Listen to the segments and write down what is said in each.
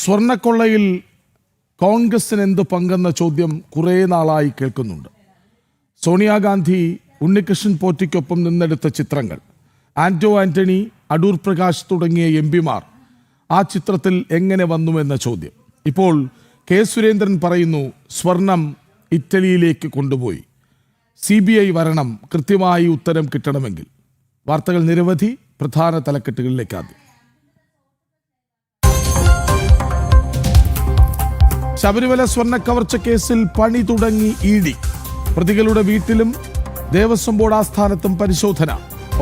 സ്വർണ്ണക്കൊള്ളയിൽ കോൺഗ്രസിന് എന്ത് പങ്കെന്ന ചോദ്യം കുറേ നാളായി കേൾക്കുന്നുണ്ട്. സോണിയാഗാന്ധി ഉണ്ണികൃഷ്ണൻ പോറ്റിക്കൊപ്പം നിന്നെടുത്ത ചിത്രങ്ങൾ, ആന്റോ ആന്റണി, അടൂർ പ്രകാശ് തുടങ്ങിയ എംപിമാർ ആ ചിത്രത്തിൽ എങ്ങനെ വന്നുവെന്ന ചോദ്യം. ഇപ്പോൾ കെ സുരേന്ദ്രൻ പറയുന്നു സ്വർണം ഇറ്റലിയിലേക്ക് കൊണ്ടുപോയി. CBI വരണം, കൃത്യമായി ഉത്തരം കിട്ടണമെങ്കിൽ. വാർത്തകൾ നിരവധി, പ്രധാന തലക്കെട്ടുകളിലേക്ക് ആദ്യം. ശബരിമല സ്വർണ്ണക്കവർച്ച കേസിൽ പണി തുടങ്ങി ED. പ്രതികളുടെ വീട്ടിലും ദേവസ്വം ബോർഡ് ആസ്ഥാനത്തും പരിശോധന.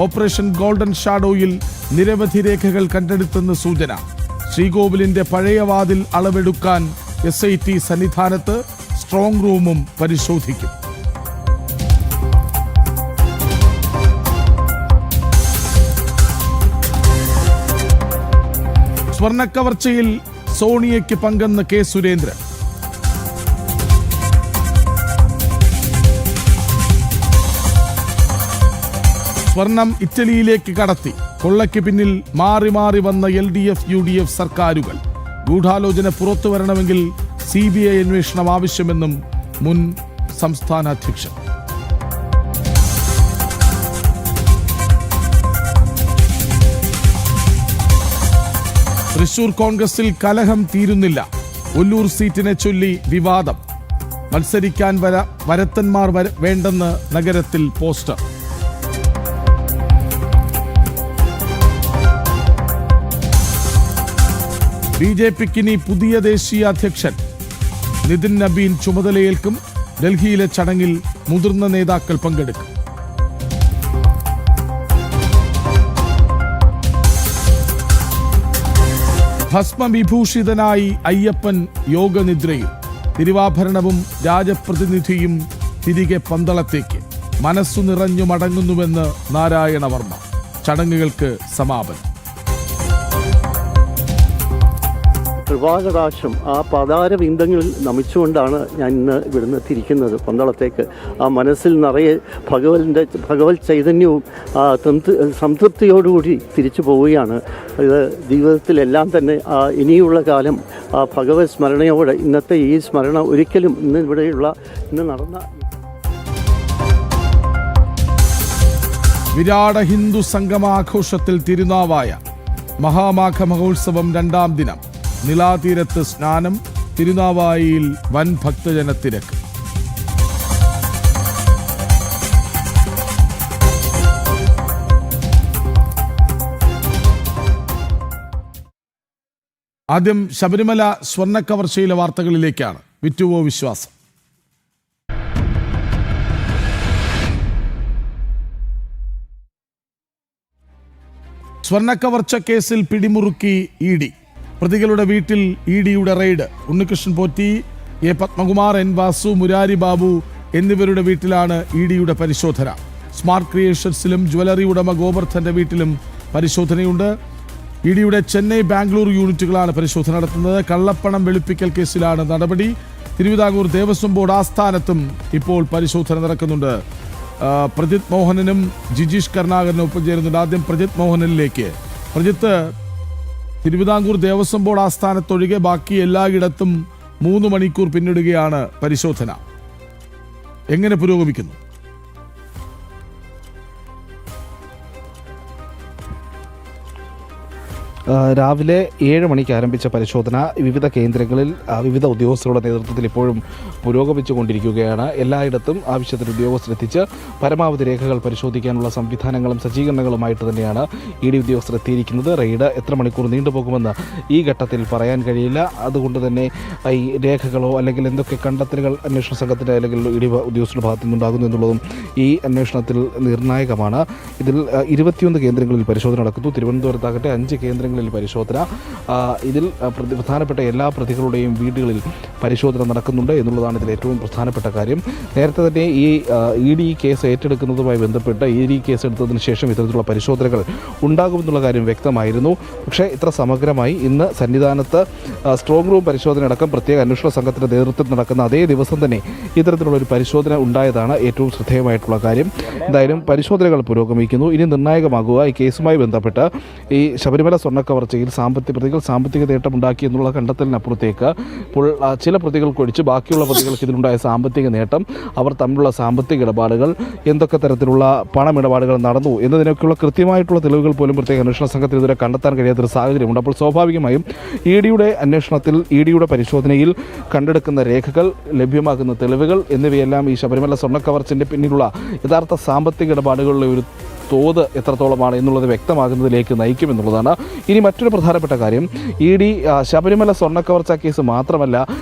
ഓപ്പറേഷൻ ഗോൾഡൻ ഷാഡോയിൽ നിരവധി രേഖകൾ കണ്ടെടുത്തെന്ന് സൂചന. ശ്രീകോവിലിന്റെ പഴയ വാതിൽ അളവെടുക്കാൻ SIT സന്നിധാനത്ത്, സ്ട്രോങ് റൂമും പരിശോധിക്കും. സ്വർണ്ണക്കവർച്ചയിൽ സോണിയയ്ക്ക് പങ്കെന്ന് കെ സുരേന്ദ്രൻ. സ്വർണം ഇറ്റലിയിലേക്ക് കടത്തി. കൊള്ളയ്ക്ക് പിന്നിൽ മാറി മാറി വന്ന LDF UDF സർക്കാരുകൾ. ഗൂഢാലോചന പുറത്തു വരണമെങ്കിൽ CBI അന്വേഷണം ആവശ്യമെന്നും മുൻ സംസ്ഥാന അധ്യക്ഷൻ. തൃശൂർ കോൺഗ്രസിൽ കലഹം തീരുന്നില്ല. ഒല്ലൂർ സീറ്റിനെ ചൊല്ലി വിവാദം. മത്സരിക്കാൻ വരത്തന്മാർ വേണ്ടെന്ന് നഗരത്തിൽ പോസ്റ്റർ. BJPക്ക് ഇനി പുതിയ ദേശീയ അധ്യക്ഷൻ. നിതിൻ നബീൻ ചുമതലയേൽക്കും. ഡൽഹിയിലെ ചടങ്ങിൽ മുതിർന്ന നേതാക്കൾ പങ്കെടുക്കും. ഭസ്മവിഭൂഷിതനായി അയ്യപ്പൻ യോഗനിദ്രയിൽ. തിരുവാഭരണവും രാജപ്രതിനിധിയും തിരികെ പന്തളത്തേക്ക്. മനസ്സു നിറഞ്ഞു മടങ്ങുന്നുവെന്ന് നാരായണവർമ്മ. ചടങ്ങുകൾക്ക് സമാപനം. കൃപാകടാക്ഷം ആ പാതാരവിന്ദങ്ങളിൽ നമിച്ചുകൊണ്ടാണ് ഞാൻ ഇന്ന് ഇവിടുന്ന് തിരിക്കുന്നത് പന്തളത്തേക്ക്. ആ മനസ്സിൽ നിറയെ ഭഗവത് ചൈതന്യവും സംതൃപ്തിയോടുകൂടി തിരിച്ചു പോവുകയാണ്. ഇത് ജീവിതത്തിലെല്ലാം തന്നെ ഇനിയുള്ള കാലം ആ ഭഗവത് സ്മരണയോടെ ഇന്നത്തെ ഈ സ്മരണ ഒരിക്കലും ഇന്ന് നടന്ന വിരാട ഹിന്ദു സംഗമാഘോഷത്തിൽ തിരുനാവായ. മഹാമാഘ മഹോത്സവം 2ാം ദിനം. നിലാതീരത്ത് സ്നാനം. തിരുനാവായിയിൽ വൻ ഭക്തജനത്തിരക്ക്. ആദ്യം ശബരിമല സ്വർണ്ണക്കവർച്ചയിലെ വാർത്തകളിലേക്കാണ്. വിറ്റുവോ വിശ്വാസം. സ്വർണ്ണക്കവർച്ച കേസിൽ പിടിമുറുക്കി ED. പ്രതികളുടെ വീട്ടിൽ EDയുടെ raid. Unnikrishnan Potti, A. Padmakumar, N. Vasu, Murari Babu എന്നിവരുടെ വീട്ടിലാണ് EDയുടെ പരിശോധന. സ്മാർട്ട് ക്രിയേഷൻസിലും ജ്വല്ലറി ഉടമ ഗോവർദ്ധന്റെ വീട്ടിലും പരിശോധനയുണ്ട്. EDയുടെ ചെന്നൈ, ബാംഗ്ലൂർ യൂണിറ്റുകളാണ് പരിശോധന നടത്തുന്നത്. കള്ളപ്പണം വെളുപ്പിക്കൽ കേസിലാണ് നടപടി. തിരുവിതാംകൂർ ദേവസ്വം ബോർഡ് ആസ്ഥാനത്തും ഇപ്പോൾ പരിശോധന നടക്കുന്നുണ്ട്. പ്രജിത് മോഹനനും ജിജീഷ് കരുണാകരനും ഒപ്പം ചേരുന്നുണ്ട്. ആദ്യം പ്രജിത് മോഹനനിലേക്ക്. പ്രജിത്ത്, തിരുവിതാംകൂർ ദേവസ്വം ബോർഡ് ആസ്ഥാനത്തൊഴികെ ബാക്കി എല്ലായിടത്തും 3 മണിക്കൂർ പിന്നിടുകയാണ് പരിശോധന. എങ്ങനെ പുരോഗമിക്കുന്നു? രാവിലെ 7 മണിക്ക് ആരംഭിച്ച പരിശോധന വിവിധ കേന്ദ്രങ്ങളിൽ വിവിധ ഉദ്യോഗസ്ഥരുടെ നേതൃത്വത്തിൽ ഇപ്പോഴും പുരോഗമിച്ചുകൊണ്ടിരിക്കുകയാണ്. എല്ലായിടത്തും ആവശ്യത്തിന് ഉദ്യോഗസ്ഥരെത്തിച്ച് പരമാവധി രേഖകൾ പരിശോധിക്കാനുള്ള സംവിധാനങ്ങളും സജ്ജീകരണങ്ങളുമായിട്ട് തന്നെയാണ് ED ഉദ്യോഗസ്ഥർ എത്തിയിരിക്കുന്നത്. റെയ്ഡ് എത്ര മണിക്കൂർ നീണ്ടുപോകുമെന്ന് ഈ ഘട്ടത്തിൽ പറയാൻ കഴിയില്ല. അതുകൊണ്ട് തന്നെ ഈ രേഖകളോ അല്ലെങ്കിൽ എന്തൊക്കെ കണ്ടെത്തലുകൾ അന്വേഷണ സംഘത്തിൻ്റെ അല്ലെങ്കിൽ ED ഉദ്യോഗസ്ഥരുടെ ഭാഗത്തു നിന്നുണ്ടാകുന്നു എന്നുള്ളതും ഈ അന്വേഷണത്തിൽ നിർണായകമാണ്. ഇതിൽ 21 കേന്ദ്രങ്ങളിൽ പരിശോധന നടക്കുന്നു. തിരുവനന്തപുരത്താകട്ടെ 5 കേന്ദ്രങ്ങളിൽ പരിശോധന. ഇതിൽ പ്രധാനപ്പെട്ട എല്ലാ പ്രതികളുടെയും വീടുകളിൽ പരിശോധന നടക്കുന്നുണ്ട് എന്നുള്ളതാണ് ഇതിൽ ഏറ്റവും പ്രധാനപ്പെട്ട കാര്യം. നേരത്തെ തന്നെ ഈ ED കേസ് ഏറ്റെടുക്കുന്നതുമായി ബന്ധപ്പെട്ട് ED കേസ് എടുത്തതിന് ശേഷം ഇത്തരത്തിലുള്ള പരിശോധനകൾ ഉണ്ടാകുമെന്നുള്ള കാര്യം വ്യക്തമായിരുന്നു. പക്ഷേ ഇത്ര സമഗ്രമായി ഇന്ന് സന്നിധാനത്ത് സ്ട്രോങ് റൂം പരിശോധന അടക്കം പ്രത്യേക അന്വേഷണ സംഘത്തിൻ്റെ നേതൃത്വത്തിൽ നടക്കുന്ന അതേ ദിവസം തന്നെ ഇത്തരത്തിലുള്ള ഒരു പരിശോധന ഉണ്ടായതാണ് ഏറ്റവും ശ്രദ്ധേയമായിട്ടുള്ള കാര്യം. എന്തായാലും പരിശോധനകൾ പുരോഗമിക്കുന്നു. ഇനി നിർണായകമാകുക ഈ കേസുമായി ബന്ധപ്പെട്ട് ഈ ശബരിമല സ്വർണ്ണ സ്വർണ്ണക്കവർച്ചയിൽ പ്രതികൾ സാമ്പത്തിക നേട്ടമുണ്ടാക്കി എന്നുള്ള കണ്ടെത്തലിനപ്പുറത്തേക്ക് ഇപ്പോൾ ചില പ്രതികൾക്കൊഴിച്ച് ബാക്കിയുള്ള പ്രതികൾക്ക് ഇതിലുണ്ടായ സാമ്പത്തിക നേട്ടം, അവർ തമ്മിലുള്ള സാമ്പത്തിക ഇടപാടുകൾ, എന്തൊക്കെ തരത്തിലുള്ള പണമിടപാടുകൾ നടന്നു എന്നതിനൊക്കെയുള്ള കൃത്യമായിട്ടുള്ള തെളിവുകൾ പോലും പ്രത്യേക അന്വേഷണ സംഘത്തിന് ഇതുവരെ കണ്ടെത്താൻ കഴിയാത്തൊരു സാഹചര്യമുണ്ട്. അപ്പോൾ സ്വാഭാവികമായും ഇഡിയുടെ അന്വേഷണത്തിൽ, ഇഡിയുടെ പരിശോധനയിൽ കണ്ടെടുക്കുന്ന രേഖകൾ, ലഭ്യമാകുന്ന തെളിവുകൾ എന്നിവയെല്ലാം ഈ ശബരിമല സ്വർണ്ണക്കവർച്ചൻ്റെ പിന്നിലുള്ള യഥാർത്ഥ സാമ്പത്തിക ഇടപാടുകളുടെ ഒരു തോത് എത്രത്തോളമാണ് എന്നുള്ളത് വ്യക്തമാകുന്നതിലേക്ക് നയിക്കുമെന്നുള്ളതാണ്. ഇനി മറ്റൊരു പ്രധാനപ്പെട്ട കാര്യം, ഇഡി ശബരിമല സ്വർണ്ണക്കവർച്ച കേസ് മാത്രമല്ല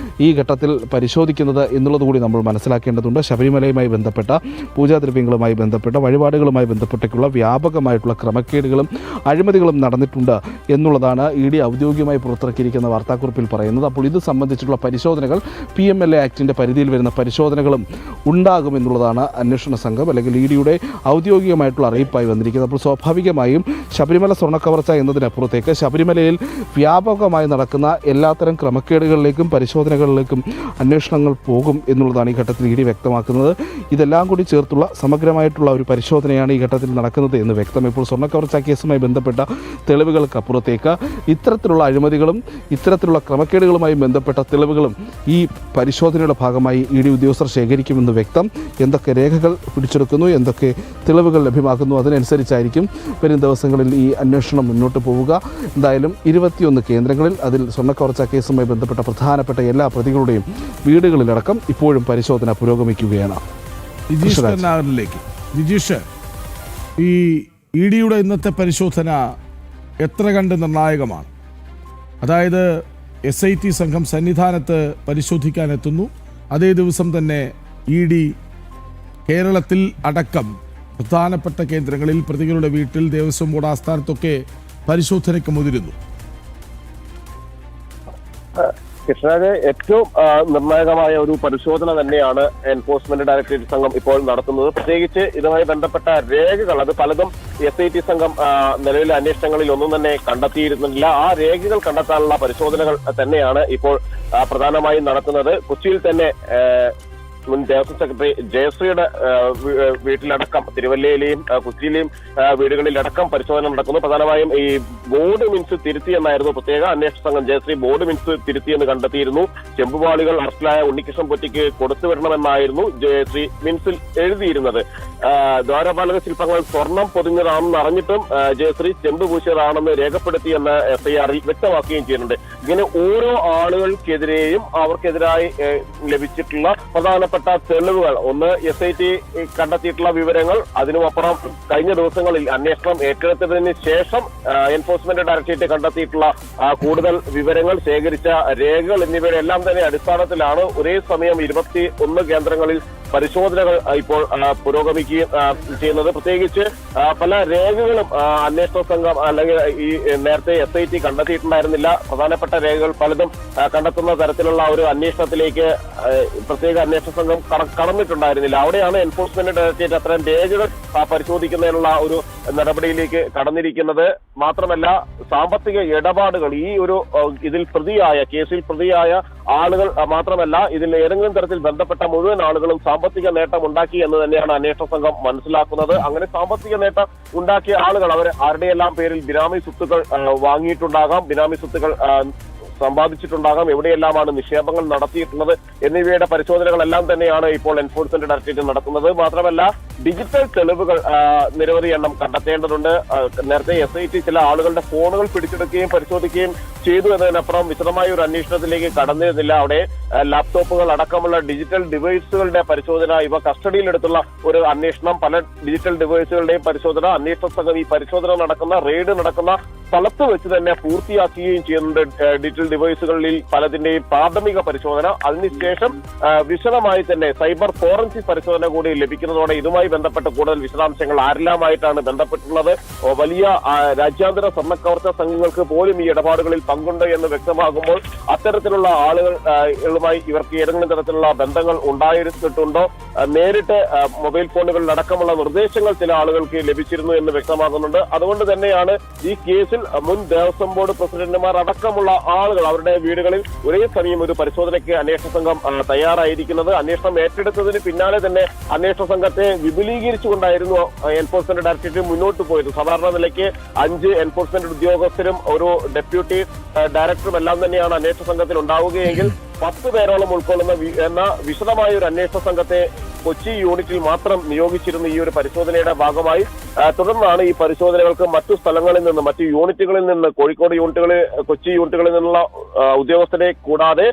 ഈ ഘട്ടത്തിൽ പരിശോധിക്കുന്നത് എന്നുള്ളത് കൂടി നമ്മൾ മനസ്സിലാക്കേണ്ടതുണ്ട്. ശബരിമലയുമായി ബന്ധപ്പെട്ട പൂജാദ്രവ്യങ്ങളുമായി ബന്ധപ്പെട്ട വഴിപാടുകളുമായി ബന്ധപ്പെട്ടൊക്കെയുള്ള വ്യാപകമായിട്ടുള്ള ക്രമക്കേടുകളും അഴിമതികളും നടന്നിട്ടുണ്ട് എന്നുള്ളതാണ് ഇഡി ഔദ്യോഗികമായി പുറത്തിറക്കിയിരിക്കുന്ന വാർത്താക്കുറിപ്പിൽ പറയുന്നത്. അപ്പോൾ ഇത് സംബന്ധിച്ചിട്ടുള്ള പരിശോധനകൾ, PMLA ആക്ടിൻ്റെ പരിധിയിൽ വരുന്ന പരിശോധനകളും ഉണ്ടാകുമെന്നുള്ളതാണ് അന്വേഷണ സംഘം അല്ലെങ്കിൽ ഇഡിയുടെ ഔദ്യോഗികമായിട്ടുള്ള അറിയിപ്പായി വന്നിരിക്കുന്നത്. അപ്പോൾ സ്വാഭാവികമായും ശബരിമല സ്വർണ്ണക്കവർച്ച എന്നതിനപ്പുറത്തേക്ക് ശബരിമലയിൽ വ്യാപകമായി നടക്കുന്ന എല്ലാത്തരം ക്രമക്കേടുകളിലേക്കും പരിശോധനകളിലേക്കും അന്വേഷണങ്ങൾ പോകും എന്നുള്ളതാണ് ഈ ഘട്ടത്തിൽ ഇഡി വ്യക്തമാക്കുന്നത്. ഇതെല്ലാം കൂടി ചേർത്തുള്ള സമഗ്രമായിട്ടുള്ള ഒരു പരിശോധനയാണ് ഈ ഘട്ടത്തിൽ നടക്കുന്നത് എന്ന് വ്യക്തം. ഇപ്പോൾ സ്വർണ്ണക്കവർച്ച കേസുമായി ബന്ധപ്പെട്ട തെളിവുകൾക്കപ്പുറത്തേക്ക് ഇത്തരത്തിലുള്ള അഴിമതികളും ഇത്തരത്തിലുള്ള ക്രമക്കേടുകളുമായി ബന്ധപ്പെട്ട തെളിവുകളും ഈ പരിശോധനയുടെ ഭാഗമായി ഇഡി ഉദ്യോഗസ്ഥർ ശേഖരിക്കുമെന്ന് വ്യക്തം. എന്തൊക്കെ രേഖകൾ പിടിച്ചെടുക്കുന്നു, എന്തൊക്കെ തെളിവുകൾ ലഭ്യമാക്കുന്നു, അതിനനുസരിച്ചായിരിക്കും വരും ദിവസങ്ങളിൽ ഈ അന്വേഷണം മുന്നോട്ട് പോവുക. എന്തായാലും 21 കേന്ദ്രങ്ങളിൽ, അതിൽ സ്വർണ്ണക്കവർച്ച കേസുമായി ബന്ധപ്പെട്ട പ്രധാനപ്പെട്ട എല്ലാ പ്രതികളുടെയും വീടുകളിലടക്കം ഇപ്പോഴും പരിശോധന പുരോഗമിക്കുകയാണ്. ജിജീഷ്, ഈ ഇഡിയുടെ ഇന്നത്തെ പരിശോധന എത്ര കണ്ട് നിർണായകമാണ്? അതായത് SIT സംഘം സന്നിധാനത്ത് പരിശോധിക്കാനെത്തുന്നു. അതേ ദിവസം തന്നെ ഇഡി കേരളത്തിൽ അടക്കം പ്രധാനപ്പെട്ട കേന്ദ്രങ്ങളിൽ പ്രതികളുടെ വീട്ടിൽ, ദേവസ്വം ബോർഡ് ആസ്ഥാനത്തൊക്കെ പരിശോധനയ്ക്ക് മുതിരുന്നു. കൃഷ്ണരാജ്, ഏറ്റവും നിർണായകമായ ഒരു പരിശോധന തന്നെയാണ് എൻഫോഴ്സ്മെന്റ് ഡയറക്ടറേറ്റ് സംഘം ഇപ്പോൾ നടത്തുന്നത്. പ്രത്യേകിച്ച് ഇതുമായി ബന്ധപ്പെട്ട രേഖകൾ, അത് പലതും SIT സംഘം നിലവിലെ അന്വേഷണങ്ങളിൽ ഒന്നും തന്നെ കണ്ടെത്തിയിരുന്നില്ല. ആ രേഖകൾ കണ്ടെത്താനുള്ള പരിശോധനകൾ തന്നെയാണ് ഇപ്പോൾ പ്രധാനമായും നടത്തുന്നത്. കൊച്ചിയിൽ തന്നെ മുൻ ദേവസ്വം സെക്രട്ടറി ജയശ്രീയുടെ വീട്ടിലടക്കം, തിരുവല്ലയിലെയും കൊച്ചിയിലെയും വീടുകളിലടക്കം പരിശോധന നടക്കുന്നു. പ്രധാനമായും ഈ ബോർഡ് മിൻസ് തിരുത്തിയെന്നായിരുന്നു പ്രത്യേക അന്വേഷണ സംഘം. ജയശ്രീ ബോർഡ് മിൻസ് തിരുത്തിയെന്ന് കണ്ടെത്തിയിരുന്നു. ചെമ്പുപാളികൾ അറസ്റ്റിലായ ഉണ്ണികൃഷ്ണൻ പൊറ്റിക്ക് കൊടുത്തുവിടണമെന്നായിരുന്നു ജയശ്രീ മിൻസിൽ എഴുതിയിരുന്നത്. ദ്വാരപാലക ശില്പങ്ങൾ സ്വർണം പൊതിഞ്ഞതാണെന്ന് അറിഞ്ഞിട്ടും ജയശ്രീ ചെമ്പ് പൂശിയതാണെന്ന് രേഖപ്പെടുത്തിയെന്ന് FIR വ്യക്തമാക്കുകയും ചെയ്യുന്നുണ്ട്. ഇങ്ങനെ ഓരോ ആളുകൾക്കെതിരെയും അവർക്കെതിരായി ലഭിച്ചിട്ടുള്ള പ്രധാനപ്പെട്ട തെളിവുകൾ, ഒന്ന് SIT കണ്ടെത്തിയിട്ടുള്ള വിവരങ്ങൾ, അതിനുമപ്പുറം കഴിഞ്ഞ ദിവസങ്ങളിൽ അന്വേഷണം ഏറ്റെടുത്തതിന് ശേഷം എൻഫോഴ്സ്മെന്റ് ഡയറക്ടറേറ്റ് കണ്ടെത്തിയിട്ടുള്ള കൂടുതൽ വിവരങ്ങൾ, ശേഖരിച്ച രേഖകൾ എന്നിവയുടെ എല്ലാം തന്നെ അടിസ്ഥാനത്തിലാണ് ഒരേ സമയം 21 കേന്ദ്രങ്ങളിൽ പരിശോധനകൾ ഇപ്പോൾ പുരോഗമിക്കുകയും ചെയ്യുന്നത്. പ്രത്യേകിച്ച് പല രേഖകളും അന്വേഷണ സംഘം അല്ലെങ്കിൽ ഈ നേരത്തെ SIT കണ്ടെത്തിയിട്ടുണ്ടായിരുന്നില്ല. പ്രധാനപ്പെട്ട രേഖകൾ പലതും കണ്ടെത്തുന്ന തരത്തിലുള്ള ഒരു അന്വേഷണത്തിലേക്ക് പ്രത്യേക അന്വേഷണ സംഘം കടന്നിട്ടുണ്ടായിരുന്നില്ല. അവിടെയാണ് എൻഫോഴ്സ്മെന്റ് ഡയറക്ടറേറ്റ് അത്തരം രേഖകൾ പരിശോധിക്കുന്നതിനുള്ള ഒരു നടപടിയിലേക്ക് കടന്നിരിക്കുന്നത്. മാത്രമല്ല, സാമ്പത്തിക ഇടപാടുകൾ, ഈ ഒരു ഇതിൽ പ്രതിയായ, കേസിൽ പ്രതിയായ ആളുകൾ മാത്രമല്ല, ഇതിൽ ഏതെങ്കിലും തരത്തിൽ ബന്ധപ്പെട്ട മുഴുവൻ ആളുകളും സാമ്പത്തിക നേട്ടം ഉണ്ടാക്കി എന്ന് തന്നെയാണ് അന്വേഷണ സംഘം മനസ്സിലാക്കുന്നത്. അങ്ങനെ സാമ്പത്തിക നേട്ടം ഉണ്ടാക്കിയ ആളുകൾ അവർ ആരുടെയെല്ലാം പേരിൽ ബിനാമി സ്വത്തുക്കൾ വാങ്ങിയിട്ടുണ്ടാകാം, ബിനാമി സ്വത്തുക്കൾ സമ്പാദിച്ചിട്ടുണ്ടാകാം, എവിടെയെല്ലാമാണ് നിക്ഷേപങ്ങൾ നടത്തിയിട്ടുള്ളത് എന്നിവയുടെ പരിശോധനകളെല്ലാം തന്നെയാണ് ഇപ്പോൾ എൻഫോഴ്സ്മെന്റ് ഡയറക്ടറേറ്റ് നടത്തുന്നത്. മാത്രമല്ല, ഡിജിറ്റൽ തെളിവുകൾ നിരവധി എണ്ണം കണ്ടെത്തേണ്ടതുണ്ട്. നേരത്തെ SIT ചില ആളുകളുടെ ഫോണുകൾ പിടിച്ചെടുക്കുകയും പരിശോധിക്കുകയും ചെയ്തു എന്നതിനപ്പുറം വിശദമായ ഒരു അന്വേഷണത്തിലേക്ക് കടന്നിരുന്നില്ല. അവിടെ ലാപ്ടോപ്പുകൾ അടക്കമുള്ള ഡിജിറ്റൽ ഡിവൈസുകളുടെ പരിശോധന, ഇവ കസ്റ്റഡിയിലെടുത്തുള്ള ഒരു അന്വേഷണം, പല ഡിജിറ്റൽ ഡിവൈസുകളുടെയും പരിശോധന, അന്വേഷണ സംഘം ഈ പരിശോധന നടക്കുന്ന, റെയ്ഡ് നടക്കുന്ന സ്ഥലത്ത് വെച്ച് തന്നെ പൂർത്തിയാക്കുകയും ചെയ്യുന്നുണ്ട്. ഡിജിറ്റൽ ഡിവൈസുകളിൽ പലതിന്റെയും പ്രാഥമിക പരിശോധന, അതിനുശേഷം വിശദമായി തന്നെ സൈബർ ഫോറൻസിക് പരിശോധന കൂടി ലഭിക്കുന്നതോടെ ഇതുമായി ബന്ധപ്പെട്ട കൂടുതൽ വിശദാംശങ്ങൾ ആരെല്ലാമായിട്ടാണ് ബന്ധപ്പെട്ടുള്ളത്, വലിയ രാജ്യാന്തര സ്വർണ്ണക്കവർച്ച സംഘങ്ങൾക്ക് പോലും ഈ ഇടപാടുകളിൽ പങ്കുണ്ട് എന്ന് വ്യക്തമാകുമ്പോൾ അത്തരത്തിലുള്ള ആളുകളുമായി ഇവർക്ക് ഏതെങ്കിലും തരത്തിലുള്ള ബന്ധങ്ങൾ ഉണ്ടായിരുന്നിട്ടുണ്ടോ, നേരിട്ട് മൊബൈൽ ഫോണുകളിൽ അടക്കമുള്ള നിർദ്ദേശങ്ങൾ ചില ആളുകൾക്ക് ലഭിച്ചിരുന്നു എന്ന് വ്യക്തമാകുന്നുണ്ട്. അതുകൊണ്ട് തന്നെയാണ് ഈ കേസിൽ മുൻ ദേവസ്വം ബോർഡ് പ്രസിഡന്റുമാർ അടക്കമുള്ള ആളുകൾ അവരുടെ വീടുകളിൽ ഒരേ സമയം ഒരു പരിശോധനയ്ക്ക് അന്വേഷണ സംഘം തയ്യാറായിരിക്കുന്നത്. അന്വേഷണം ഏറ്റെടുത്തതിന് പിന്നാലെ തന്നെ അന്വേഷണ സംഘത്തെ വിപുലീകരിച്ചുകൊണ്ടായിരുന്നു എൻഫോഴ്സ്മെന്റ് ഡയറക്ടറേറ്റ് മുന്നോട്ട് പോയത്. സാധാരണ നിലയ്ക്ക് 5 എൻഫോഴ്സ്മെന്റ് ഉദ്യോഗസ്ഥരും ഒരു ഡെപ്യൂട്ടി ഡയറക്ടറും എല്ലാം തന്നെയാണ് അന്വേഷണ സംഘത്തിൽ ഉണ്ടാവുകയെങ്കിൽ 10 പേരോളം ഉൾക്കൊള്ളുന്ന എന്ന വിശദമായ ഒരു അന്വേഷണ സംഘത്തെ കൊച്ചി യൂണിറ്റിൽ മാത്രം നിയോഗിച്ചിരുന്ന ഈ ഒരു പരിശോധനയുടെ ഭാഗമായി തുടർന്നാണ് ഈ പരിശോധനകൾക്ക് മറ്റു സ്ഥലങ്ങളിൽ നിന്ന്, മറ്റു യൂണിറ്റുകളിൽ നിന്ന്, കോഴിക്കോട് യൂണിറ്റുകളിൽ, കൊച്ചി യൂണിറ്റുകളിൽ നിന്നുള്ള ഉദ്യോഗസ്ഥരെ കൂടാതെ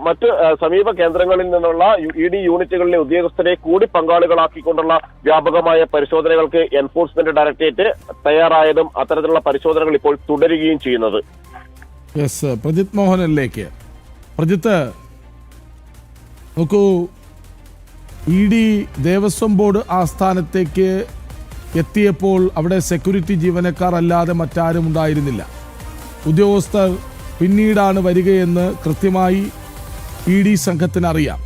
മറ്റ് സമീപ കേന്ദ്രങ്ങളിൽ നിന്നുള്ള ED യൂണിറ്റുകളിലെ ഉദ്യോഗസ്ഥരെ കൂടി പങ്കാളികളാക്കിക്കൊണ്ടുള്ള വ്യാപകമായ പരിശോധനകൾക്ക് എൻഫോഴ്സ്മെന്റ് ഡയറക്ടറേറ്റ് തയ്യാറായതും അത്തരത്തിലുള്ള പരിശോധനകൾ ഇപ്പോൾ തുടരുകയും ചെയ്യുന്നത്. പ്രജിത് മോഹനിലേക്ക്. പ്രജിത്ത്, നോക്കൂ, ED ദേവസ്വം ബോർഡ് ആസ്ഥാനത്തേക്ക് എത്തിയപ്പോൾ അവിടെ സെക്യൂരിറ്റി ജീവനക്കാർ അല്ലാതെ മറ്റാരും ഉണ്ടായിരുന്നില്ല. ഉദ്യോഗസ്ഥർ പിന്നീടാണ് വരികയെന്ന് കൃത്യമായി ED സംഘത്തിന് അറിയാം.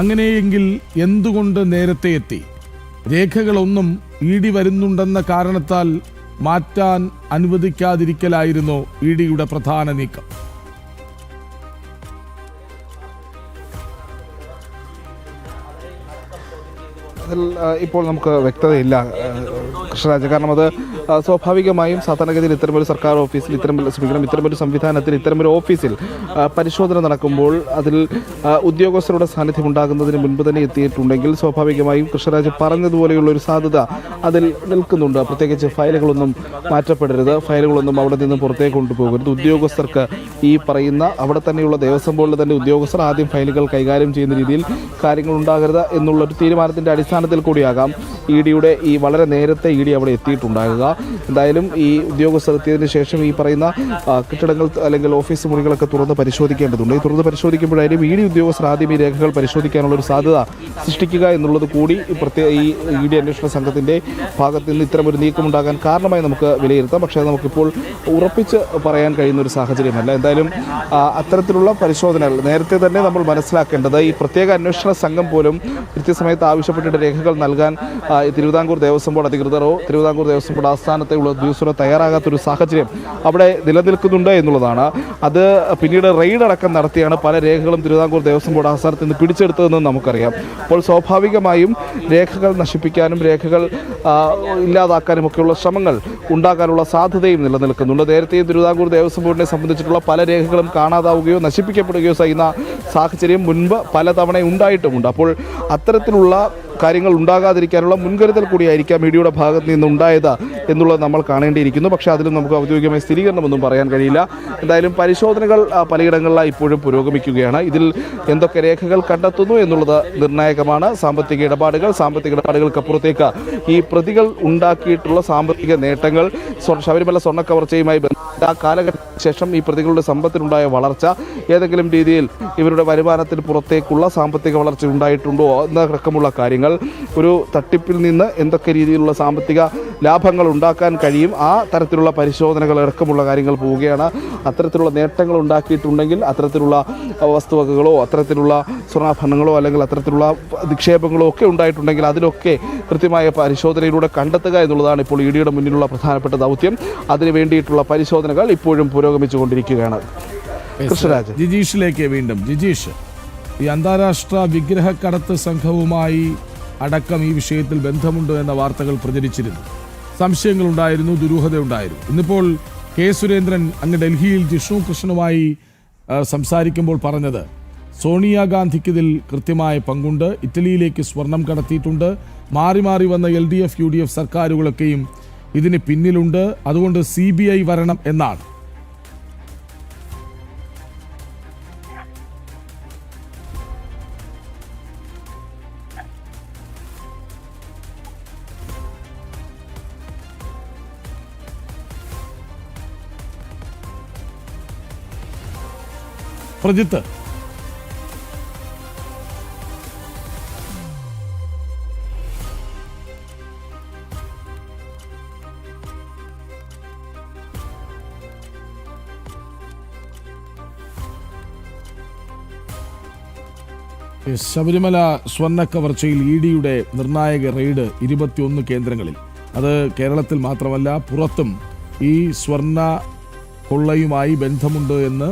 അങ്ങനെയെങ്കിൽ എന്തുകൊണ്ട് നേരത്തെ എത്തി? രേഖകളൊന്നും ED വരുന്നുണ്ടെന്ന കാരണത്താൽ മാറ്റാൻ അനുവദിക്കാതിരിക്കലായിരുന്നു EDയുടെ പ്രധാന നീക്കം. അതിൽ ഇപ്പോൾ നമുക്ക് വ്യക്തതയില്ല കൃഷ്ണരാജ്. കാരണം അത് സ്വാഭാവികമായും സാധാരണഗതിയിൽ ഇത്തരമൊരു സർക്കാർ ഓഫീസിൽ ഇത്തരമൊരു സംവിധാനത്തിൽ ഇത്തരമൊരു ഓഫീസിൽ പരിശോധന നടക്കുമ്പോൾ അതിൽ ഉദ്യോഗസ്ഥരുടെ സാന്നിധ്യം ഉണ്ടാകുന്നതിന് മുൻപ് തന്നെ എത്തിയിട്ടുണ്ടെങ്കിൽ സ്വാഭാവികമായും കൃഷ്ണരാജ് പറഞ്ഞതുപോലെയുള്ള ഒരു സാധ്യത അതിൽ നിൽക്കുന്നുണ്ട്. പ്രത്യേകിച്ച് ഫയലുകളൊന്നും മാറ്റപ്പെടരുത്, ഫയലുകളൊന്നും അവിടെ നിന്ന് പുറത്തേക്ക് കൊണ്ടുപോകരുത്, ഉദ്യോഗസ്ഥർക്ക് ഈ പറയുന്ന അവിടെ തന്നെയുള്ള ദേവസ്വം ബോർഡിൽ തന്നെ ഉദ്യോഗസ്ഥർ ആദ്യം ഫയലുകൾ കൈകാര്യം ചെയ്യുന്ന രീതിയിൽ കാര്യങ്ങൾ ഉണ്ടാകരുത് എന്നുള്ളൊരു തീരുമാനത്തിൻ്റെ അടിസ്ഥാനത്തിൽ കൂടിയാകാം EDയുടെ ഈ വളരെ നേരത്തെ ED അവിടെ എത്തിയിട്ടുണ്ടാകുക. എന്തായാലും ഈ ഉദ്യോഗസ്ഥർ എത്തിയതിനു ശേഷം ഈ പറയുന്ന കെട്ടിടങ്ങൾ അല്ലെങ്കിൽ ഓഫീസ് മുറികളൊക്കെ തുറന്ന് പരിശോധിക്കേണ്ടതുണ്ട്. ഈ തുറന്ന് പരിശോധിക്കുമ്പോഴായാലും ED ഉദ്യോഗസ്ഥർ ആദ്യം ഈ രേഖകൾ പരിശോധിക്കാനുള്ള ഒരു സാധ്യത സൃഷ്ടിക്കുക എന്നുള്ളത് കൂടി ഈ ED അന്വേഷണ സംഘത്തിൻ്റെ ഭാഗത്ത് നിന്ന് ഇത്തരമൊരു നീക്കമുണ്ടാകാൻ കാരണമായി നമുക്ക് വിലയിരുത്താം. പക്ഷേ നമുക്കിപ്പോൾ ഉറപ്പിച്ച് പറയാൻ കഴിയുന്ന ഒരു സാഹചര്യമല്ല. എന്തായാലും അത്തരത്തിലുള്ള പരിശോധനകൾ നേരത്തെ തന്നെ നമ്മൾ മനസ്സിലാക്കേണ്ടത് ഈ പ്രത്യേക അന്വേഷണ സംഘം പോലും കൃത്യസമയത്ത് ആവശ്യപ്പെട്ടിട്ട് രേഖകൾ നൽകാൻ തിരുവിതാംകൂർ ദേവസ്വം ബോർഡ് അധികൃതരോ തിരുവിതാംകൂർ ദേവസ്വം ബോർഡ് ആസ്ഥാനത്തെയുള്ള ഉദ്യോഗസ്ഥരോ തയ്യാറാകാത്തൊരു സാഹചര്യം അവിടെ നിലനിൽക്കുന്നുണ്ട് എന്നുള്ളതാണ്. അത് പിന്നീട് റെയ്ഡ് അടക്കം നടത്തിയാണ് പല രേഖകളും തിരുവിതാംകൂർ ദേവസ്വം ബോർഡ് ആസ്ഥാനത്ത് നിന്ന് പിടിച്ചെടുത്തതെന്ന് നമുക്കറിയാം. അപ്പോൾ സ്വാഭാവികമായും രേഖകൾ നശിപ്പിക്കാനും രേഖകൾ ഇല്ലാതാക്കാനും ഒക്കെയുള്ള ശ്രമങ്ങൾ ഉണ്ടാകാനുള്ള സാധ്യതയും നിലനിൽക്കുന്നുണ്ട്. നേരത്തെയും തിരുവിതാംകൂർ ദേവസ്വം ബോർഡിനെ സംബന്ധിച്ചിട്ടുള്ള പല രേഖകളും കാണാതാവുകയോ നശിപ്പിക്കപ്പെടുകയോ ചെയ്യുന്ന സാഹചര്യം മുൻപ് പലതവണ ഉണ്ടായിട്ടുമുണ്ട്. അപ്പോൾ അത്തരത്തിലുള്ള കാര്യങ്ങൾ ഉണ്ടാകാതിരിക്കാനുള്ള മുൻകരുതൽ കൂടിയായിരിക്കാം EDയുടെ ഭാഗത്ത് നിന്നുണ്ടായത് എന്നുള്ളത് നമ്മൾ കാണേണ്ടിയിരിക്കുന്നു. പക്ഷേ അതിലും നമുക്ക് ഔദ്യോഗികമായ സ്ഥിരീകരണമൊന്നും പറയാൻ കഴിയില്ല. എന്തായാലും പരിശോധനകൾ പലയിടങ്ങളിലായി ഇപ്പോഴും പുരോഗമിക്കുകയാണ്. ഇതിൽ എന്തൊക്കെ രേഖകൾ കണ്ടെത്തുന്നു എന്നുള്ളത് നിർണായകമാണ്. സാമ്പത്തിക ഇടപാടുകൾക്കപ്പുറത്തേക്ക് ഈ പ്രതികൾ ഉണ്ടാക്കിയിട്ടുള്ള സാമ്പത്തിക നേട്ടങ്ങൾ, ശബരിമല സ്വർണ്ണക്കവർച്ചയുമായി ബന്ധപ്പെട്ട ആ കാലഘട്ടത്തിന് ശേഷം ഈ പ്രതികളുടെ സമ്പത്തിനുണ്ടായ വളർച്ച, ഏതെങ്കിലും രീതിയിൽ ഇവരുടെ വരുമാനത്തിന് പുറത്തേക്കുള്ള സാമ്പത്തിക വളർച്ച ഉണ്ടായിട്ടുണ്ടോ എന്നടക്കമുള്ള കാര്യങ്ങൾ, ഒരു തട്ടിപ്പിൽ നിന്ന് എന്തൊക്കെ രീതിയിലുള്ള സാമ്പത്തിക ലാഭങ്ങൾ ഉണ്ടാക്കാൻ കഴിയും, ആ തരത്തിലുള്ള പരിശോധനകൾ അടക്കമുള്ള കാര്യങ്ങൾ പോവുകയാണ്. അത്തരത്തിലുള്ള നേട്ടങ്ങൾ ഉണ്ടാക്കിയിട്ടുണ്ടെങ്കിൽ അത്തരത്തിലുള്ള വസ്തുവകകളോ അത്തരത്തിലുള്ള സ്വർണ്ണാഭരണങ്ങളോ അല്ലെങ്കിൽ അത്തരത്തിലുള്ള നിക്ഷേപങ്ങളോ ഒക്കെ ഉണ്ടായിട്ടുണ്ടെങ്കിൽ അതിലൊക്കെ കൃത്യമായ പരിശോധനയിലൂടെ കണ്ടെത്തുക എന്നുള്ളതാണ് ഇപ്പോൾ EDയുടെ മുന്നിലുള്ള പ്രധാനപ്പെട്ട ദൗത്യം. അതിനു വേണ്ടിയിട്ടുള്ള പരിശോധനകൾ ഇപ്പോഴും പുരോഗമിച്ചുകൊണ്ടിരിക്കുകയാണ്. കൃഷ്ണരാജ്, ജിജീഷിലേക്ക് വീണ്ടും. ജിജീഷ്, ഈ അന്താരാഷ്ട്ര വിഗ്രഹക്കടത്ത് സംഘവുമായി അടക്കം ഈ വിഷയത്തിൽ ബന്ധമുണ്ട് എന്ന വാർത്തകൾ പ്രചരിച്ചിരുന്നു. സംശയങ്ങളുണ്ടായിരുന്നു, ദുരൂഹതയുണ്ടായിരുന്നു. ഇന്നിപ്പോൾ കെ സുരേന്ദ്രൻ അങ്ങ് ഡൽഹിയിൽ ജിഷ്ണു കൃഷ്ണനുമായി സംസാരിക്കുമ്പോൾ പറഞ്ഞത് സോണിയാഗാന്ധിക്ക് ഇതിൽ കൃത്യമായ പങ്കുണ്ട്, ഇറ്റലിയിലേക്ക് സ്വർണം കടത്തിയിട്ടുണ്ട്, മാറി മാറി വന്ന LDF UDF സർക്കാരുകളൊക്കെയും ഇതിന് പിന്നിലുണ്ട്, അതുകൊണ്ട് CBI വരണം എന്നാണ്. പ്രജിത്ത്, ശബരിമല സ്വർണ്ണക്കവർച്ചയിൽ EDയുടെ നിർണായക റെയ്ഡ് 21 കേന്ദ്രങ്ങളിൽ. അത് കേരളത്തിൽ മാത്രമല്ല പുറത്തും ഈ സ്വർണ്ണ കൊള്ളയുമായി ബന്ധമുണ്ട് എന്ന്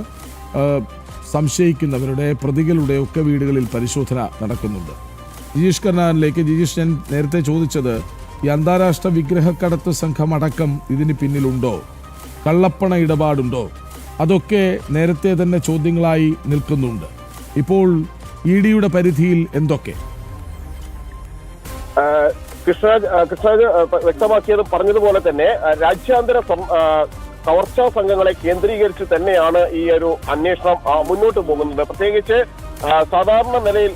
സംശയിക്കുന്നവരുടെ പ്രതികളുടെ ഒക്കെ വീടുകളിൽ പരിശോധന നടക്കുന്നുണ്ട്. ജിജീഷ് കർണാനിലേക്ക്. ജിജീഷ്, ഞാൻ നേരത്തെ ചോദിച്ചത് ഈ അന്താരാഷ്ട്ര വിഗ്രഹക്കടത്ത് സംഘം അടക്കം ഇതിന് പിന്നിലുണ്ടോ, കള്ളപ്പണ ഇടപാടുണ്ടോ, അതൊക്കെ നേരത്തെ തന്നെ ചോദ്യങ്ങളായി നിൽക്കുന്നുണ്ട്. ഇപ്പോൾ ഇഡിയുടെ പരിധിയിൽ എന്തൊക്കെ? കൃഷ്ണരാജ് വ്യക്തമാക്കിയത് പറഞ്ഞതുപോലെ തന്നെ രാജ്യാന്തര കവർച്ചാ സംഘങ്ങളെ കേന്ദ്രീകരിച്ച് തന്നെയാണ് ഈ ഒരു അന്വേഷണം മുന്നോട്ട് പോകുന്നത്. പ്രത്യേകിച്ച് സാധാരണ നിലയിൽ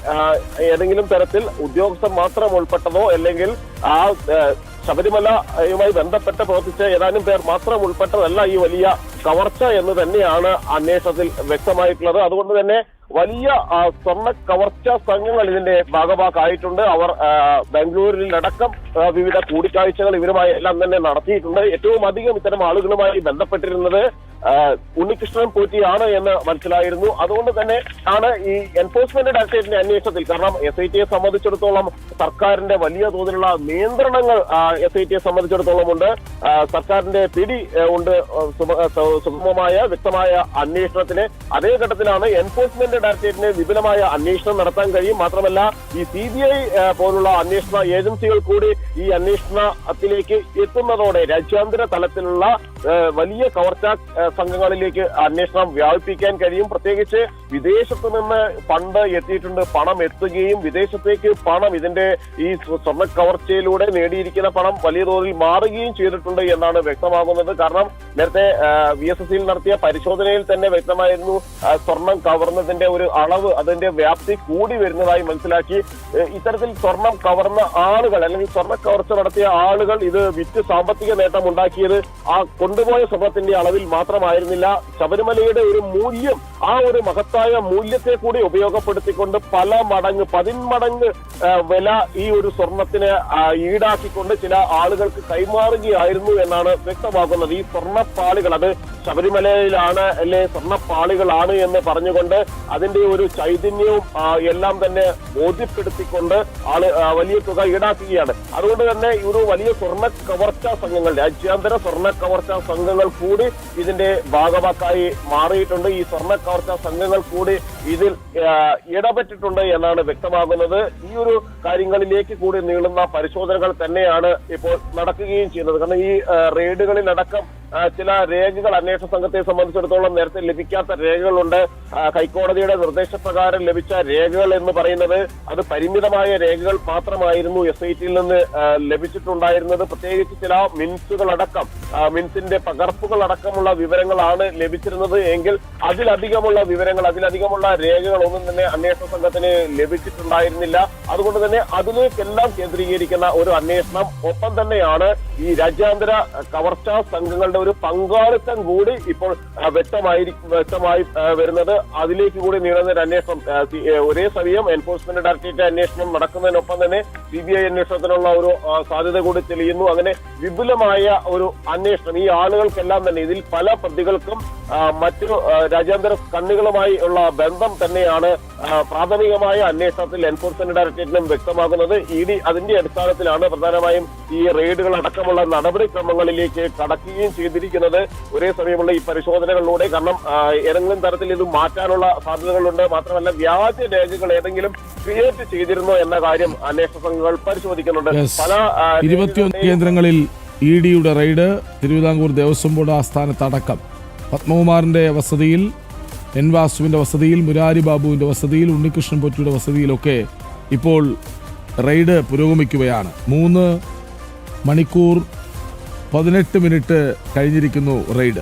ഏതെങ്കിലും തരത്തിൽ ഉദ്യോഗസ്ഥർ മാത്രം ഉൾപ്പെട്ടതോ അല്ലെങ്കിൽ ആ ശബരിമലയുമായി ബന്ധപ്പെട്ട് പ്രവർത്തിച്ച ഏതാനും പേർ മാത്രം ഉൾപ്പെട്ടതല്ല ഈ വലിയ കവർച്ച എന്ന് തന്നെയാണ് അന്വേഷണത്തിൽ വ്യക്തമായിട്ടുള്ളത്. അതുകൊണ്ട് തന്നെ വലിയ സ്വർണ്ണ കവർച്ചാ സംഘങ്ങൾ ഇതിന്റെ ഭാഗമായിട്ടുണ്ട്. അവർ ബാംഗ്ലൂരിലടക്കം വിവിധ കൂടിക്കാഴ്ചകൾ ഇവരുമായി എല്ലാം തന്നെ നടത്തിയിട്ടുണ്ട്. ഏറ്റവും അധികം ഇത്തരം ആളുകളുമായി ബന്ധപ്പെട്ടിരുന്നത് ഉണ്ണികൃഷ്ണൻ പോറ്റിയാണ് എന്ന് മനസ്സിലായിരുന്നു. അതുകൊണ്ട് തന്നെ ആണ് ഈ എൻഫോഴ്സ്മെന്റ് ഡയറക്ടറേറ്റിന്റെ അന്വേഷണത്തിൽ, കാരണം SITയെ സംബന്ധിച്ചിടത്തോളം സർക്കാരിന്റെ വലിയ തോതിലുള്ള നിയന്ത്രണങ്ങൾ SITയെ സംബന്ധിച്ചിടത്തോളം ഉണ്ട്. സർക്കാരിന്റെ പിടി ഉണ്ട് സുഗമമായ വ്യക്തമായ അന്വേഷണത്തിന്. അതേ ഘട്ടത്തിലാണ് എൻഫോഴ്സ്മെന്റ് ഡയറക്ടറേറ്റിന് വിപുലമായ അന്വേഷണം നടത്താൻ കഴിയും. മാത്രമല്ല ഈ CBI പോലുള്ള അന്വേഷണ ഏജൻസികൾ കൂടി ഈ അന്വേഷണത്തിലേക്ക് എത്തുന്നതോടെ രാജ്യാന്തര തലത്തിലുള്ള വലിയ കവർച്ചാ സംഘങ്ങളിലേക്ക് അന്വേഷണം വ്യാപിപ്പിക്കാൻ കഴിയും. പ്രത്യേകിച്ച് വിദേശത്ത് നിന്ന് ഫണ്ട് എത്തിയിട്ടുണ്ട്, പണം എത്തുകയും വിദേശത്തേക്ക് പണം ഇതിന്റെ ഈ സ്വർണ്ണ കവർച്ചയിലൂടെ നേടിയിരിക്കുന്ന പണം വലിയ തോതിൽ മാറുകയും ചെയ്തിട്ടുണ്ട് എന്നാണ് വ്യക്തമാകുന്നത്. കാരണം നേരത്തെ VSSയിൽ നടത്തിയ പരിശോധനയിൽ തന്നെ വ്യക്തമായിരുന്നു സ്വർണം കവർന്നതിന്റെ ഒരു അളവ്, അതിന്റെ വ്യാപ്തി കൂടി വരുന്നതായി മനസ്സിലാക്കി. ഇത്തരത്തിൽ സ്വർണം കവർന്ന ആളുകൾ അല്ലെങ്കിൽ സ്വർണ്ണ കവർച്ച നടത്തിയ ആളുകൾ ഇത് വിറ്റ് സാമ്പത്തിക നേട്ടം ഉണ്ടാക്കിയത് ആ കൊണ്ടുപോയ സ്വർണത്തിന്റെ അളവിൽ മാത്രമായിരുന്നില്ല. ശബരിമലയുടെ ഒരു മൂല്യം, ആ ഒരു മഹത്തായ മൂല്യത്തെ കൂടി ഉപയോഗപ്പെടുത്തിക്കൊണ്ട് പല മടങ്ങ് 10 മടങ്ങ് വില ഈ ഒരു സ്വർണത്തിന് ഈടാക്കിക്കൊണ്ട് ചില ആളുകൾക്ക് കൈമാറുകയായിരുന്നു എന്നാണ് വ്യക്തമാക്കുന്നത്. ഈ സ്വർണ്ണപ്പാളികൾ അത് ശബരിമലയിലാണ് അല്ലെ സ്വർണ്ണപ്പാളികളാണ് എന്ന് പറഞ്ഞുകൊണ്ട് അതിന്റെ ഒരു ചൈതന്യവും എല്ലാം തന്നെ ബോധ്യപ്പെടുത്തിക്കൊണ്ട് വലിയ തുക ഈടാക്കുകയാണ്. അതുകൊണ്ട് തന്നെ ഒരു വലിയ സ്വർണ്ണ കവർച്ചാ സംഘങ്ങൾ, രാജ്യാന്തര സ്വർണ്ണ കവർച്ചാ സംഘങ്ങൾ കൂടി ഇതിന്റെ ഭാഗവാക്കായി മാറിയിട്ടുണ്ട്. ഈ സ്വർണ്ണ കവർച്ചാ സംഘങ്ങൾ കൂടി ഇതിൽ ഇടപെട്ടിട്ടുണ്ട് എന്നാണ് വ്യക്തമാകുന്നത്. ഈ ഒരു കാര്യങ്ങളിലേക്ക് കൂടി നീളുന്ന പരിശോധനകൾ തന്നെയാണ് ഇപ്പോൾ നടക്കുകയും ചെയ്യുന്നത്. കാരണം ഈ റെയ്ഡുകളിലടക്കം ചില രേഖകൾ അന്വേഷണ സംഘത്തെ സംബന്ധിച്ചിടത്തോളം നേരത്തെ ലഭിക്കാത്ത രേഖകളുണ്ട്. ഹൈക്കോടതിയുടെ നിർദ്ദേശപ്രകാരം ലഭിച്ച രേഖകൾ എന്ന് പറയുന്നത് അത് പരിമിതമായ രേഖകൾ മാത്രമായിരുന്നു SITയിൽ നിന്ന് ലഭിച്ചിട്ടുണ്ടായിരുന്നത്. പ്രത്യേകിച്ച് ചില മിൻസുകളടക്കം, മിൻസിന്റെ പകർപ്പുകൾ അടക്കമുള്ള വിവരങ്ങളാണ് ലഭിച്ചിരുന്നത് എങ്കിൽ അതിലധികമുള്ള വിവരങ്ങൾ, അതിലധികമുള്ള രേഖകൾ ഒന്നും തന്നെ അന്വേഷണ സംഘത്തിന് ലഭിച്ചിട്ടുണ്ടായിരുന്നില്ല. അതുകൊണ്ട് തന്നെ അതിലേക്കെല്ലാം കേന്ദ്രീകരിക്കുന്ന ഒരു അന്വേഷണം. ഒപ്പം തന്നെയാണ് ഈ രാജ്യാന്തര കവർച്ചാ സംഘങ്ങളുടെ ഒരു പങ്കാളിത്തം കൂടി ഇപ്പോൾ വ്യക്തമായി വരുന്നത്. അതിലേക്ക് കൂടി നീളുന്ന ഒരു അന്വേഷണം. ഒരേ സമയം എൻഫോഴ്സ്മെന്റ് ഡയറക്ടറേറ്റ് അന്വേഷണം നടക്കുന്നതിനൊപ്പം തന്നെ CBI അന്വേഷണത്തിനുള്ള ഒരു സാധ്യത കൂടി തെളിയുന്നു. അങ്ങനെ വിപുലമായ ഒരു അന്വേഷണം. ഈ ആളുകൾക്കെല്ലാം തന്നെ, ഇതിൽ പല പ്രതികൾക്കും മറ്റു രാജ്യാന്തര കണ്ണികളുമായി ഉള്ള ബന്ധം തന്നെയാണ് പ്രാഥമികമായ അന്വേഷണത്തിൽ എൻഫോഴ്സ്മെന്റ് ഡയറക്ടറേറ്റിനും വ്യക്തമാകുന്നത്. ED അതിന്റെ അടിസ്ഥാനത്തിലാണ് പ്രധാനമായും ഈ റെയ്ഡുകൾ അടക്കമുള്ള നടപടിക്രമങ്ങളിലേക്ക് കടക്കുകയും ചെയ്തിരിക്കുന്നത്. ഒരേ സമയമുള്ള ഈ പരിശോധനകളിലൂടെ, കാരണം ഏതെങ്കിലും തരത്തിൽ ഇത് മാറ്റാനുള്ള സാധ്യതകളുണ്ട്. മാത്രമല്ല വ്യാജ രേഖകൾ ഏതെങ്കിലും ക്രിയേറ്റ് ചെയ്തിരുന്നോ എന്ന കാര്യം അന്വേഷണ സംഘങ്ങൾ പരിശോധിക്കുന്നുണ്ട്. പല 21 കേന്ദ്രങ്ങളിൽ EDയുടെ റെയ്ഡ്. തിരുവിതാംകൂർ ദേവസ്വം ബോർഡ് ആസ്ഥാനത്തടക്കം പത്മകുമാറിന്റെ വസതിയിൽ, N വാസുവിന്റെ വസതിയിൽ, മുരാരി ബാബുവിന്റെ വസതിയിൽ, ഉണ്ണികൃഷ്ണൻ പോറ്റിയുടെ വസതിയിലൊക്കെ ഇപ്പോൾ റെയ്ഡ് പുരോഗമിക്കുകയാണ്. 3 മണിക്കൂർ 18 മിനിറ്റ് കഴിഞ്ഞിരിക്കുന്നു റെയ്ഡ്.